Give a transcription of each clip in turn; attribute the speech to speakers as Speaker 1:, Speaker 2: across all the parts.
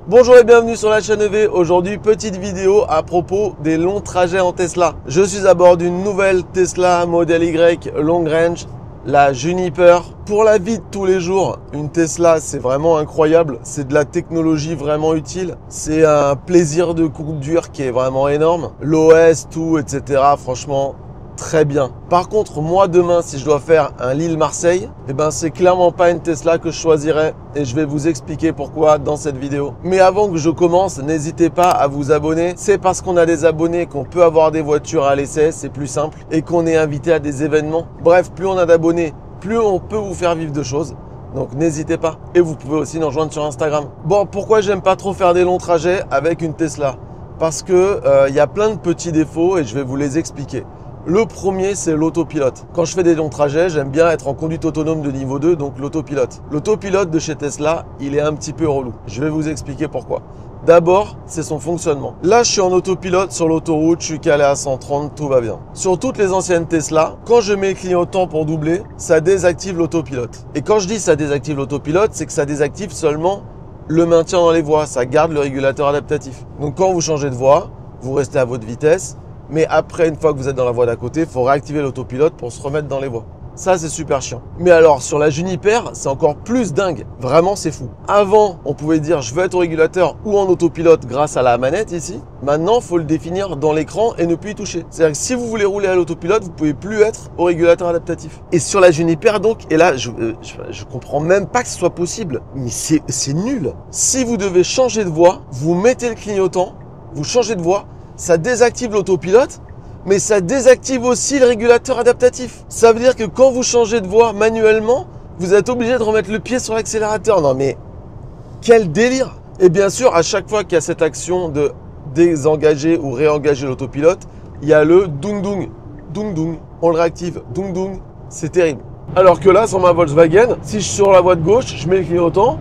Speaker 1: Bonjour et bienvenue sur la chaîne EV. Aujourd'hui, petite vidéo à propos des longs trajets en Tesla. Je suis à bord d'une nouvelle Tesla Model Y Long Range, la Juniper. Pour la vie de tous les jours, une Tesla, c'est vraiment incroyable. C'est de la technologie vraiment utile. C'est un plaisir de conduire qui est vraiment énorme. L'OS, tout, etc. Franchement, très bien. Par contre, moi demain, si je dois faire un Lille-Marseille, eh ben c'est clairement pas une Tesla que je choisirais et je vais vous expliquer pourquoi dans cette vidéo. Mais avant que je commence, n'hésitez pas à vous abonner. C'est parce qu'on a des abonnés qu'on peut avoir des voitures à l'essai, c'est plus simple, et qu'on est invité à des événements. Bref, plus on a d'abonnés, plus on peut vous faire vivre de choses. Donc n'hésitez pas. Et vous pouvez aussi nous rejoindre sur Instagram. Bon, pourquoi j'aime pas trop faire des longs trajets avec une Tesla? Parce que y a plein de petits défauts et je vais vous les expliquer. Le premier, c'est l'autopilote. Quand je fais des longs trajets, j'aime bien être en conduite autonome de niveau 2, donc l'autopilote. L'autopilote de chez Tesla, il est un petit peu relou. Je vais vous expliquer pourquoi. D'abord, c'est son fonctionnement. Là, je suis en autopilote sur l'autoroute, je suis calé à 130, tout va bien. Sur toutes les anciennes Tesla, quand je mets le clignotant pour doubler, ça désactive l'autopilote. Et quand je dis ça désactive l'autopilote, c'est que ça désactive seulement le maintien dans les voies. Ça garde le régulateur adaptatif. Donc quand vous changez de voie, vous restez à votre vitesse. Mais après, une fois que vous êtes dans la voie d'à côté, il faut réactiver l'autopilote pour se remettre dans les voies. Ça, c'est super chiant. Mais alors, sur la Juniper, c'est encore plus dingue. Vraiment, c'est fou. Avant, on pouvait dire je veux être au régulateur ou en autopilote grâce à la manette ici. Maintenant, il faut le définir dans l'écran et ne plus y toucher. C'est-à-dire que si vous voulez rouler à l'autopilote, vous ne pouvez plus être au régulateur adaptatif. Et sur la Juniper, donc, et là, je comprends même pas que ce soit possible. Mais c'est nul. Si vous devez changer de voie, vous mettez le clignotant, vous changez de voie, ça désactive l'autopilote, mais ça désactive aussi le régulateur adaptatif. Ça veut dire que quand vous changez de voie manuellement, vous êtes obligé de remettre le pied sur l'accélérateur. Non mais, quel délire! Et bien sûr, à chaque fois qu'il y a cette action de désengager ou réengager l'autopilote, il y a le dung-dung, dung-dung. On le réactive, dung-dung, c'est terrible. Alors que là, sur ma Volkswagen, si je suis sur la voie de gauche, je mets le clignotant,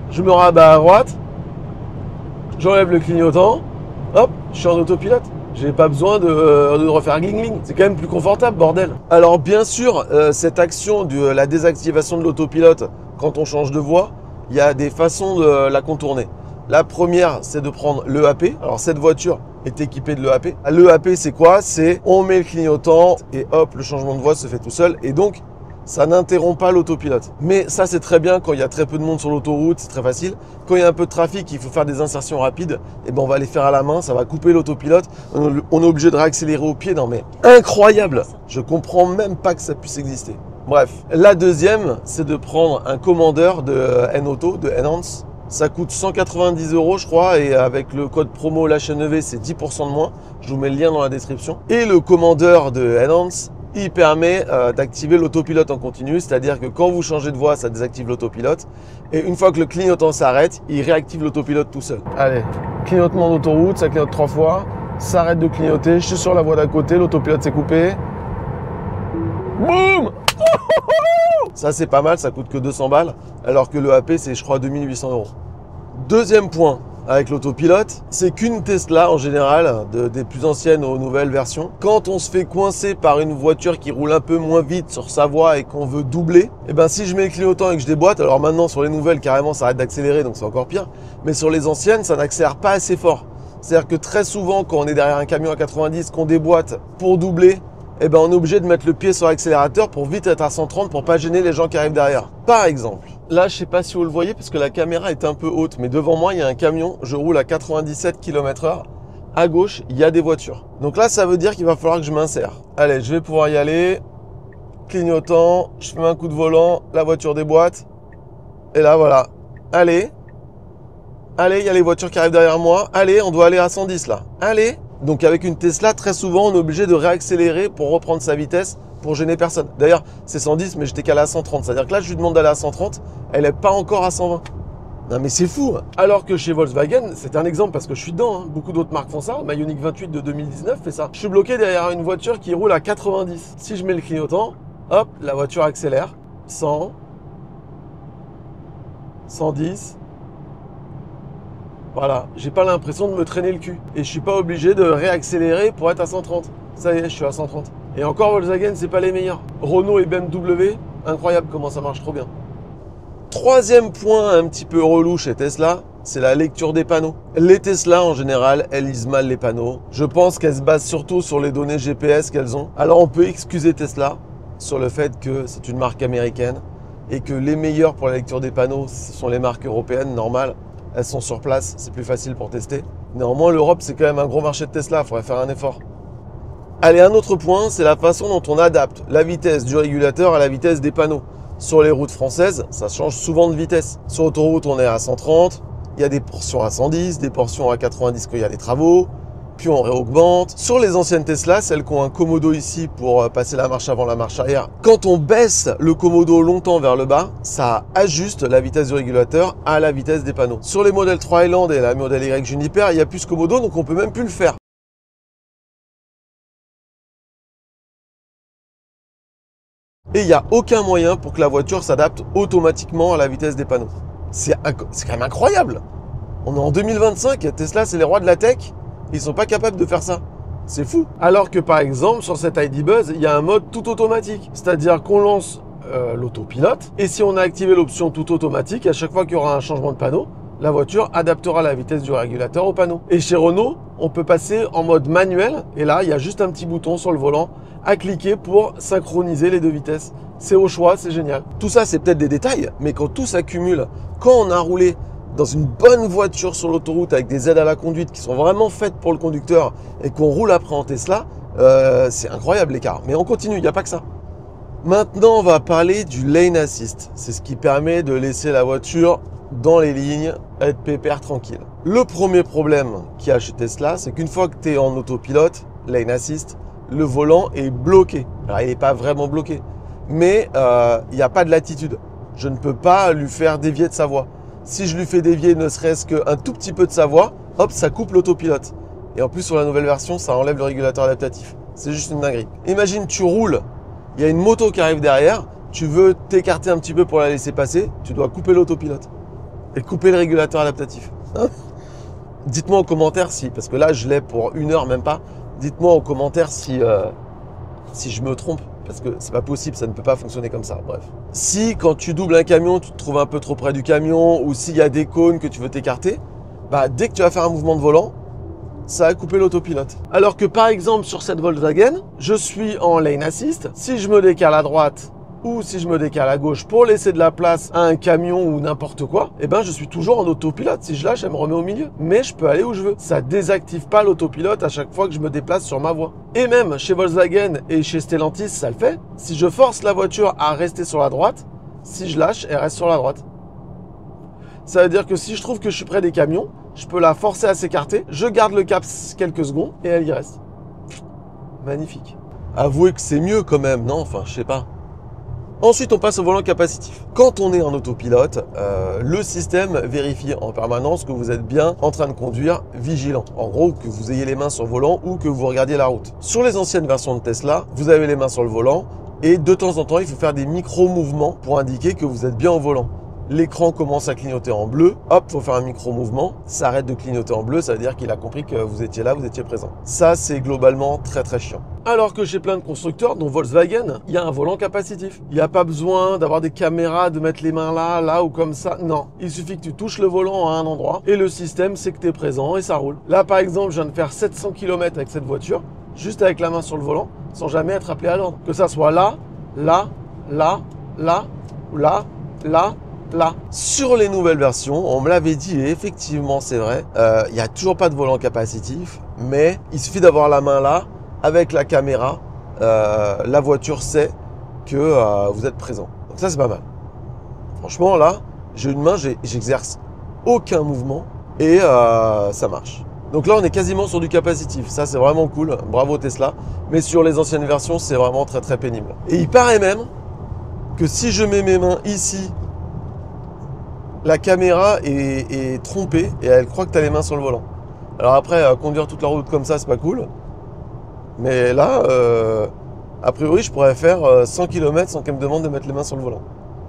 Speaker 1: je me rabats à droite, j'enlève le clignotant, hop, je suis en autopilote. J'ai pas besoin de refaire gling-gling. C'est quand même plus confortable, bordel. Alors bien sûr, cette action de la désactivation de l'autopilote quand on change de voie, il y a des façons de la contourner. La première, c'est de prendre l'EAP. Alors cette voiture est équipée de l'EAP. L'EAP, c'est quoi? C'est on met le clignotant et hop, le changement de voie se fait tout seul. Et donc, ça n'interrompt pas l'autopilote. Mais ça, c'est très bien quand il y a très peu de monde sur l'autoroute, c'est très facile. Quand il y a un peu de trafic, il faut faire des insertions rapides, et ben on va les faire à la main, ça va couper l'autopilote. On est obligé de réaccélérer au pied. Non mais incroyable! Je comprends même pas que ça puisse exister. Bref, la deuxième, c'est de prendre un commandeur de N-Auto, de Enhance. Ça coûte 190 €, je crois, et avec le code promo la chaîne EV, c'est 10% de moins. Je vous mets le lien dans la description. Et le commandeur de Enhance, il permet d'activer l'autopilote en continu, c'est-à-dire que quand vous changez de voie, ça désactive l'autopilote. Et une fois que le clignotant s'arrête, il réactive l'autopilote tout seul. Allez, clignotement d'autoroute, ça clignote 3 fois, ça arrête de clignoter, je suis sur la voie d'à côté, l'autopilote s'est coupé. Boum! Ça c'est pas mal, ça coûte que 200 balles, alors que le AP c'est je crois 2800 €. Deuxième point avec l'autopilote, c'est qu'une Tesla en général, des plus anciennes aux nouvelles versions, quand on se fait coincer par une voiture qui roule un peu moins vite sur sa voie et qu'on veut doubler, et ben si je mets le clignotant et que je déboîte, alors maintenant sur les nouvelles carrément ça arrête d'accélérer donc c'est encore pire, mais sur les anciennes ça n'accélère pas assez fort. C'est-à-dire que très souvent quand on est derrière un camion à 90, qu'on déboîte pour doubler, eh ben on est obligé de mettre le pied sur l'accélérateur pour vite être à 130 pour pas gêner les gens qui arrivent derrière. Par exemple, là je sais pas si vous le voyez parce que la caméra est un peu haute, mais devant moi il y a un camion, je roule à 97 km/h. À gauche, il y a des voitures. Donc là ça veut dire qu'il va falloir que je m'insère. Allez, je vais pouvoir y aller. Clignotant, je fais un coup de volant, la voiture déboîte. Et là voilà. Allez. Allez, il y a les voitures qui arrivent derrière moi. Allez, on doit aller à 110 là. Allez. Donc avec une Tesla, très souvent, on est obligé de réaccélérer pour reprendre sa vitesse pour gêner personne. D'ailleurs, c'est 110, mais j'étais calé à 130. C'est-à-dire que là, je lui demande d'aller à 130, elle n'est pas encore à 120. Non mais c'est fou. Alors que chez Volkswagen, c'est un exemple parce que je suis dedans. Beaucoup d'autres marques font ça. Ma Ioniq 28 de 2019 fait ça. Je suis bloqué derrière une voiture qui roule à 90. Si je mets le clignotant, hop, la voiture accélère. 100, 110... Voilà, j'ai pas l'impression de me traîner le cul. Et je suis pas obligé de réaccélérer pour être à 130. Ça y est, je suis à 130. Et encore Volkswagen, c'est pas les meilleurs. Renault et BMW, incroyable comment ça marche trop bien. Troisième point un petit peu relou chez Tesla, c'est la lecture des panneaux. Les Tesla, en général, elles lisent mal les panneaux. Je pense qu'elles se basent surtout sur les données GPS qu'elles ont. Alors, on peut excuser Tesla sur le fait que c'est une marque américaine et que les meilleures pour la lecture des panneaux, ce sont les marques européennes, normales. Elles sont sur place, c'est plus facile pour tester. Néanmoins, l'Europe, c'est quand même un gros marché de Tesla, il faudrait faire un effort. Allez, un autre point, c'est la façon dont on adapte la vitesse du régulateur à la vitesse des panneaux. Sur les routes françaises, ça change souvent de vitesse. Sur l'autoroute, on est à 130, il y a des portions à 110, des portions à 90 quand il y a des travaux, puis on réaugmente. Sur les anciennes Tesla, celles qui ont un commodo ici pour passer la marche avant, la marche arrière, quand on baisse le commodo longtemps vers le bas, ça ajuste la vitesse du régulateur à la vitesse des panneaux. Sur les modèles 3 Highland et la modèle Y Juniper, il n'y a plus ce commodo, donc on peut même plus le faire. Et il n'y a aucun moyen pour que la voiture s'adapte automatiquement à la vitesse des panneaux. C'est quand même incroyable. On est en 2025, Tesla c'est les rois de la tech, ils sont pas capables de faire ça. C'est fou. Alors que par exemple sur cette ID Buzz, il y a un mode tout automatique. C'est-à-dire qu'on lance l'autopilote et si on a activé l'option tout automatique, à chaque fois qu'il y aura un changement de panneau, la voiture adaptera la vitesse du régulateur au panneau. Et chez Renault, on peut passer en mode manuel et là il y a juste un petit bouton sur le volant à cliquer pour synchroniser les deux vitesses. C'est au choix, c'est génial. Tout ça, c'est peut-être des détails, mais quand tout s'accumule, quand on a roulé dans une bonne voiture sur l'autoroute avec des aides à la conduite qui sont vraiment faites pour le conducteur et qu'on roule après en Tesla, c'est incroyable l'écart. Mais on continue, il n'y a pas que ça. Maintenant, on va parler du lane assist. C'est ce qui permet de laisser la voiture dans les lignes, être pépère tranquille. Le premier problème qu'il y a chez Tesla, c'est qu'une fois que tu es en autopilote, lane assist, le volant est bloqué. Alors, il n'est pas vraiment bloqué, mais il n'y a pas de latitude. Je ne peux pas lui faire dévier de sa voie. Si je lui fais dévier ne serait-ce qu'un tout petit peu de sa voie, hop, ça coupe l'autopilote. Et en plus, sur la nouvelle version, ça enlève le régulateur adaptatif. C'est juste une dinguerie. Imagine, tu roules, il y a une moto qui arrive derrière, tu veux t'écarter un petit peu pour la laisser passer, tu dois couper l'autopilote et couper le régulateur adaptatif. Hein? Dites-moi en commentaire si, parce que là, je l'ai pour 1 heure, même pas. Dites-moi en commentaire si je me trompe, parce que c'est pas possible, ça ne peut pas fonctionner comme ça, bref. Si quand tu doubles un camion, tu te trouves un peu trop près du camion, ou s'il y a des cônes que tu veux t'écarter, bah dès que tu vas faire un mouvement de volant, ça a coupé l'autopilote. Alors que par exemple sur cette Volkswagen, je suis en lane assist, si je me décale à droite, ou si je me décale à gauche pour laisser de la place à un camion ou n'importe quoi, eh ben je suis toujours en autopilote. Si je lâche, elle me remet au milieu. Mais je peux aller où je veux. Ça désactive pas l'autopilote à chaque fois que je me déplace sur ma voie. Et même chez Volkswagen et chez Stellantis, ça le fait. Si je force la voiture à rester sur la droite, si je lâche, elle reste sur la droite. Ça veut dire que si je trouve que je suis près des camions, je peux la forcer à s'écarter, je garde le cap quelques secondes et elle y reste. Magnifique. Avouez que c'est mieux quand même, non? Enfin, je sais pas. Ensuite, on passe au volant capacitif. Quand on est en autopilote, le système vérifie en permanence que vous êtes bien en train de conduire vigilant. En gros, que vous ayez les mains sur le volant ou que vous regardiez la route. Sur les anciennes versions de Tesla, vous avez les mains sur le volant et de temps en temps, il faut faire des micro-mouvements pour indiquer que vous êtes bien au volant. L'écran commence à clignoter en bleu, hop, il faut faire un micro-mouvement, ça arrête de clignoter en bleu, ça veut dire qu'il a compris que vous étiez là, vous étiez présent. Ça, c'est globalement très très chiant. Alors que chez plein de constructeurs, dont Volkswagen, il y a un volant capacitif. Il n'y a pas besoin d'avoir des caméras, de mettre les mains là, là ou comme ça, non. Il suffit que tu touches le volant à un endroit et le système sait que tu es présent et ça roule. Là, par exemple, je viens de faire 700 km avec cette voiture, juste avec la main sur le volant, sans jamais être appelé à l'ordre. Que ça soit là, là, là, là, ou là, là, là. Sur les nouvelles versions, on me l'avait dit et effectivement c'est vrai, il n'y a toujours pas de volant capacitif, mais il suffit d'avoir la main là, avec la caméra, la voiture sait que vous êtes présent. Donc ça c'est pas mal. Franchement là, j'ai une main, j'exerce aucun mouvement et ça marche. Donc là on est quasiment sur du capacitif, ça c'est vraiment cool, bravo Tesla. Mais sur les anciennes versions c'est vraiment très très pénible. Et il paraît même que si je mets mes mains ici, la caméra est trompée et elle croit que tu as les mains sur le volant. Alors après, conduire toute la route comme ça, c'est pas cool. Mais là, a priori, je pourrais faire 100 km sans qu'elle me demande de mettre les mains sur le volant.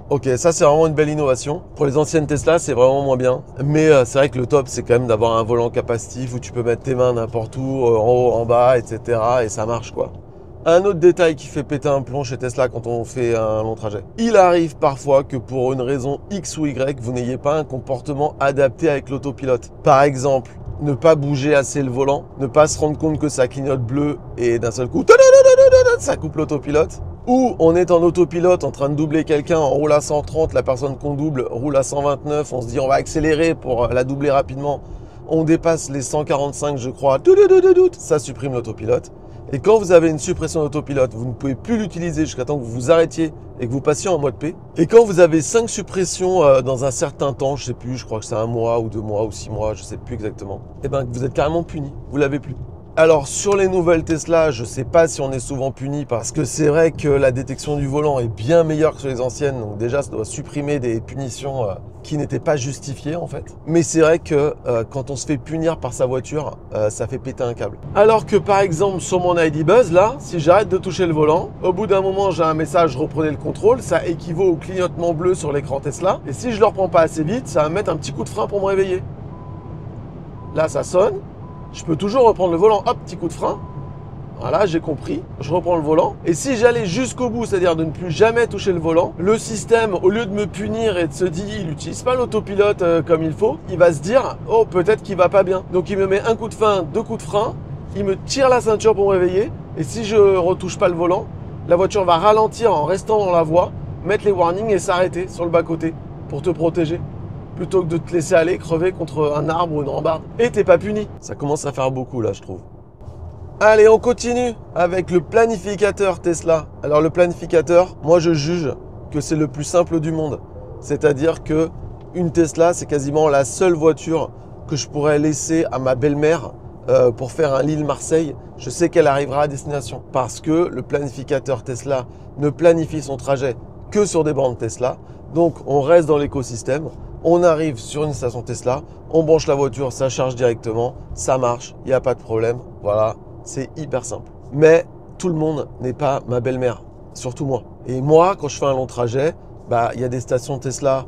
Speaker 1: Ok, ça c'est vraiment une belle innovation. Pour les anciennes Tesla, c'est vraiment moins bien. Mais c'est vrai que le top, c'est quand même d'avoir un volant capacitif où tu peux mettre tes mains n'importe où, en haut, en bas, etc. Et ça marche quoi. Un autre détail qui fait péter un plomb chez Tesla quand on fait un long trajet. Il arrive parfois que pour une raison X ou Y, vous n'ayez pas un comportement adapté avec l'autopilote. Par exemple, ne pas bouger assez le volant, ne pas se rendre compte que ça clignote bleu et d'un seul coup, ça coupe l'autopilote. Ou on est en autopilote en train de doubler quelqu'un, on roule à 130, la personne qu'on double roule à 129, on se dit on va accélérer pour la doubler rapidement. On dépasse les 145 je crois, ça supprime l'autopilote. Et quand vous avez une suppression d'autopilote, vous ne pouvez plus l'utiliser jusqu'à temps que vous vous arrêtiez et que vous passiez en mode P. Et quand vous avez 5 suppressions dans un certain temps, je sais plus, je crois que c'est 1 mois ou 2 mois ou 6 mois, je sais plus exactement, et bien vous êtes carrément puni, vous l'avez plus. Alors sur les nouvelles Tesla, je ne sais pas si on est souvent puni parce que c'est vrai que la détection du volant est bien meilleure que sur les anciennes. Donc déjà, ça doit supprimer des punitions qui n'étaient pas justifiées en fait. Mais c'est vrai que quand on se fait punir par sa voiture, ça fait péter un câble. Alors que par exemple sur mon ID Buzz, là, si j'arrête de toucher le volant, au bout d'un moment j'ai un message reprenez le contrôle, ça équivaut au clignotement bleu sur l'écran Tesla. Et si je ne le reprends pas assez vite, ça va me mettre un petit coup de frein pour me réveiller. Là ça sonne. Je peux toujours reprendre le volant, hop, petit coup de frein. Voilà, j'ai compris. Je reprends le volant. Et si j'allais jusqu'au bout, c'est-à-dire de ne plus jamais toucher le volant, le système, au lieu de me punir et de se dire, il n'utilise pas l'autopilote comme il faut, il va se dire, oh, peut-être qu'il va pas bien. Donc il me met un coup de frein, 2 coups de frein, il me tire la ceinture pour me réveiller. Et si je retouche pas le volant, la voiture va ralentir en restant dans la voie, mettre les warnings et s'arrêter sur le bas-côté pour te protéger. Plutôt que de te laisser aller crever contre un arbre ou une rambarde. Et t'es pas puni. Ça commence à faire beaucoup là, je trouve. Allez, on continue avec le planificateur Tesla. Alors le planificateur, moi je juge que c'est le plus simple du monde. C'est-à-dire que une Tesla, c'est quasiment la seule voiture que je pourrais laisser à ma belle-mère pour faire un Lille-Marseille. Je sais qu'elle arrivera à destination. Parce que le planificateur Tesla ne planifie son trajet que sur des bornes Tesla. Donc on reste dans l'écosystème. On arrive sur une station Tesla, on branche la voiture, ça charge directement, ça marche, il n'y a pas de problème. Voilà, c'est hyper simple. Mais tout le monde n'est pas ma belle-mère, surtout moi. Et moi, quand je fais un long trajet, il y a des stations Tesla,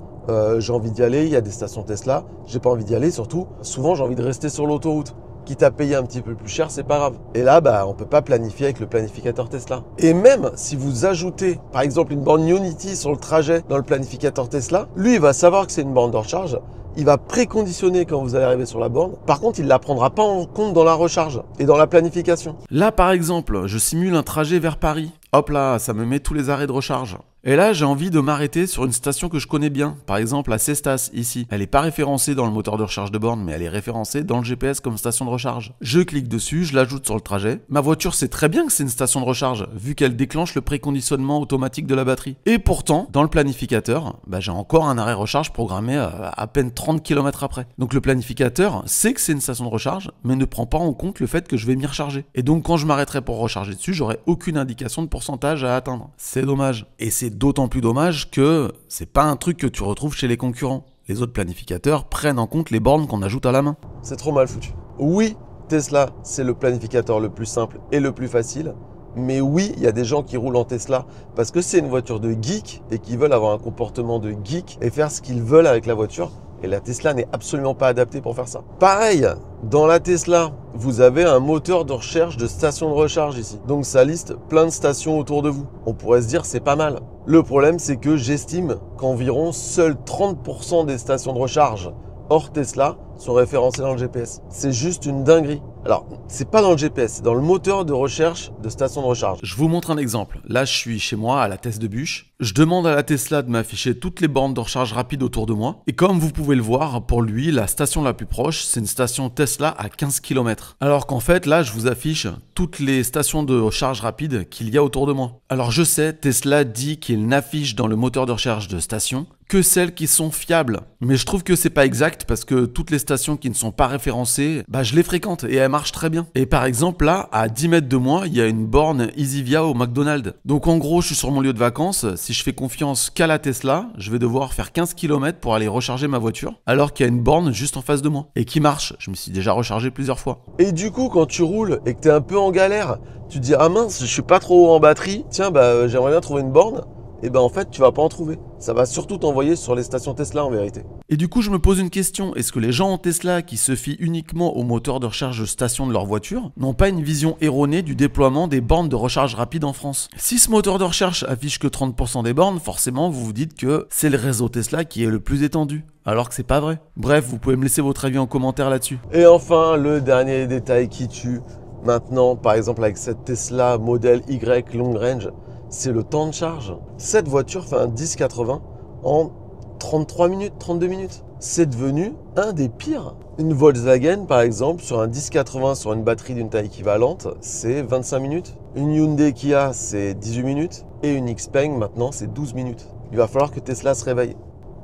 Speaker 1: j'ai envie d'y aller, il y a des stations Tesla, j'ai pas envie d'y aller surtout. Souvent, j'ai envie de rester sur l'autoroute. Quitte à payer un petit peu plus cher, c'est pas grave. Et là, on peut pas planifier avec le planificateur Tesla. Et même si vous ajoutez, par exemple, une borne Unity sur le trajet dans le planificateur Tesla, lui, il va savoir que c'est une borne de recharge. Il va préconditionner quand vous allez arriver sur la borne. Par contre, il ne la prendra pas en compte dans la recharge et dans la planification.
Speaker 2: Là, par exemple, je simule un trajet vers Paris. Hop là, ça me met tous les arrêts de recharge. Et là, j'ai envie de m'arrêter sur une station que je connais bien. Par exemple, la Cestas, ici. Elle n'est pas référencée dans le moteur de recharge de borne, mais elle est référencée dans le GPS comme station de recharge. Je clique dessus, je l'ajoute sur le trajet. Ma voiture sait très bien que c'est une station de recharge, vu qu'elle déclenche le préconditionnement automatique de la batterie. Et pourtant, dans le planificateur, j'ai encore un arrêt recharge programmé à peine 30 km après. Donc le planificateur sait que c'est une station de recharge, mais ne prend pas en compte le fait que je vais m'y recharger. Et donc quand je m'arrêterai pour recharger dessus, j'aurai aucune indication de pourcentage à atteindre. C'est dommage. Et c'est d'autant plus dommage que c'est pas un truc que tu retrouves chez les concurrents. Les autres planificateurs prennent en compte les bornes qu'on ajoute à la main.
Speaker 1: C'est trop mal foutu. Oui, Tesla, c'est le planificateur le plus simple et le plus facile. Mais oui, il y a des gens qui roulent en Tesla parce que c'est une voiture de geek et qui veulent avoir un comportement de geek et faire ce qu'ils veulent avec la voiture. Et la Tesla n'est absolument pas adaptée pour faire ça. Pareil, dans la Tesla, vous avez un moteur de recherche de stations de recharge ici. Donc ça liste plein de stations autour de vous. On pourrait se dire c'est pas mal. Le problème, c'est que j'estime qu'environ seuls 30% des stations de recharge hors Tesla sont référencées dans le GPS. C'est juste une dinguerie. Alors, c'est pas dans le GPS, c'est dans le moteur de recherche de stations de recharge.
Speaker 2: Je vous montre un exemple. Là, je suis chez moi à la Teste de Bûche. Je demande à la Tesla de m'afficher toutes les bornes de recharge rapide autour de moi. Et comme vous pouvez le voir, pour lui, la station la plus proche, c'est une station Tesla à 15 km. Alors qu'en fait, là, je vous affiche toutes les stations de recharge rapide qu'il y a autour de moi. Alors je sais, Tesla dit qu'il n'affiche dans le moteur de recherche de station que celles qui sont fiables. Mais je trouve que c'est pas exact parce que toutes les stations qui ne sont pas référencées, je les fréquente et elles marchent très bien. Et par exemple, là, à 10 mètres de moi, il y a une borne EasyVia au McDonald's. Donc en gros, je suis sur mon lieu de vacances. Si je fais confiance qu'à la Tesla, je vais devoir faire 15 km pour aller recharger ma voiture, alors qu'il y a une borne juste en face de moi et qui marche. Je me suis déjà rechargé plusieurs fois.
Speaker 1: Et du coup, quand tu roules et que tu es un peu en galère, tu te dis ah mince, je suis pas trop haut en batterie, tiens, j'aimerais bien trouver une borne. et ben en fait tu vas pas en trouver. Ça va surtout t'envoyer sur les stations Tesla en vérité.
Speaker 2: Et du coup, je me pose une question. Est-ce que les gens en Tesla qui se fient uniquement au moteur de recharge station de leur voiture n'ont pas une vision erronée du déploiement des bornes de recharge rapide en France? Si ce moteur de recharge affiche que 30% des bornes, forcément vous vous dites que c'est le réseau Tesla qui est le plus étendu. Alors que c'est pas vrai. Bref, vous pouvez me laisser votre avis en commentaire là-dessus.
Speaker 1: Et enfin, le dernier détail qui tue maintenant, par exemple avec cette Tesla Model Y Long Range, c'est le temps de charge. Cette voiture fait un 1080 en 33 minutes, 32 minutes. C'est devenu un des pires. Une Volkswagen, par exemple, sur un 1080 sur une batterie d'une taille équivalente, c'est 25 minutes. Une Hyundai Kia, c'est 18 minutes. Et une Xpeng, maintenant, c'est 12 minutes. Il va falloir que Tesla se réveille.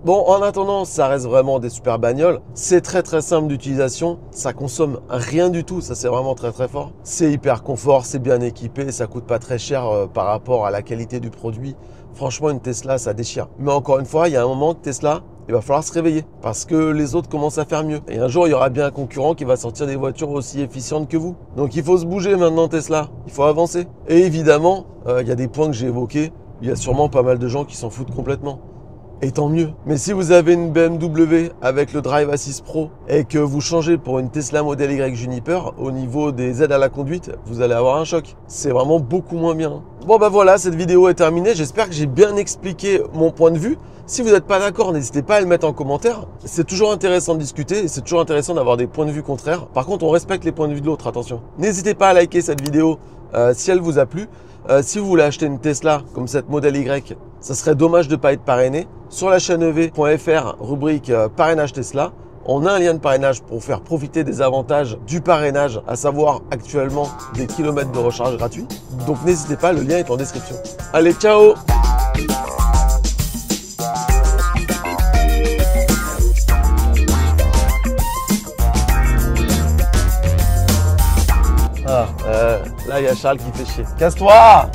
Speaker 1: Bon, en attendant, ça reste vraiment des super bagnoles. C'est très très simple d'utilisation. Ça consomme rien du tout. Ça, c'est vraiment très très fort. C'est hyper confort, c'est bien équipé. Ça coûte pas très cher par rapport à la qualité du produit. Franchement, une Tesla, ça déchire. Mais encore une fois, il y a un moment que Tesla, il va falloir se réveiller parce que les autres commencent à faire mieux. Et un jour, il y aura bien un concurrent qui va sortir des voitures aussi efficientes que vous. Donc, il faut se bouger maintenant, Tesla. Il faut avancer. Et évidemment, il y a des points que j'ai évoqués. Il y a sûrement pas mal de gens qui s'en foutent complètement. Et tant mieux. Mais si vous avez une BMW avec le Drive Assist Pro et que vous changez pour une Tesla Model Y Juniper, au niveau des aides à la conduite, vous allez avoir un choc. C'est vraiment beaucoup moins bien. Bon bah voilà, cette vidéo est terminée. J'espère que j'ai bien expliqué mon point de vue. Si vous n'êtes pas d'accord, n'hésitez pas à le mettre en commentaire. C'est toujours intéressant de discuter et c'est toujours intéressant d'avoir des points de vue contraires. Par contre, on respecte les points de vue de l'autre, attention. N'hésitez pas à liker cette vidéo si elle vous a plu. Si vous voulez acheter une Tesla comme cette Model Y, ça serait dommage de ne pas être parrainé. Sur la chaîne ev.fr, rubrique parrainage Tesla, on a un lien de parrainage pour vous faire profiter des avantages du parrainage, à savoir actuellement des kilomètres de recharge gratuits. Donc n'hésitez pas, le lien est en description. Allez, ciao! Là, il y a Charles qui fait chier. Casse-toi!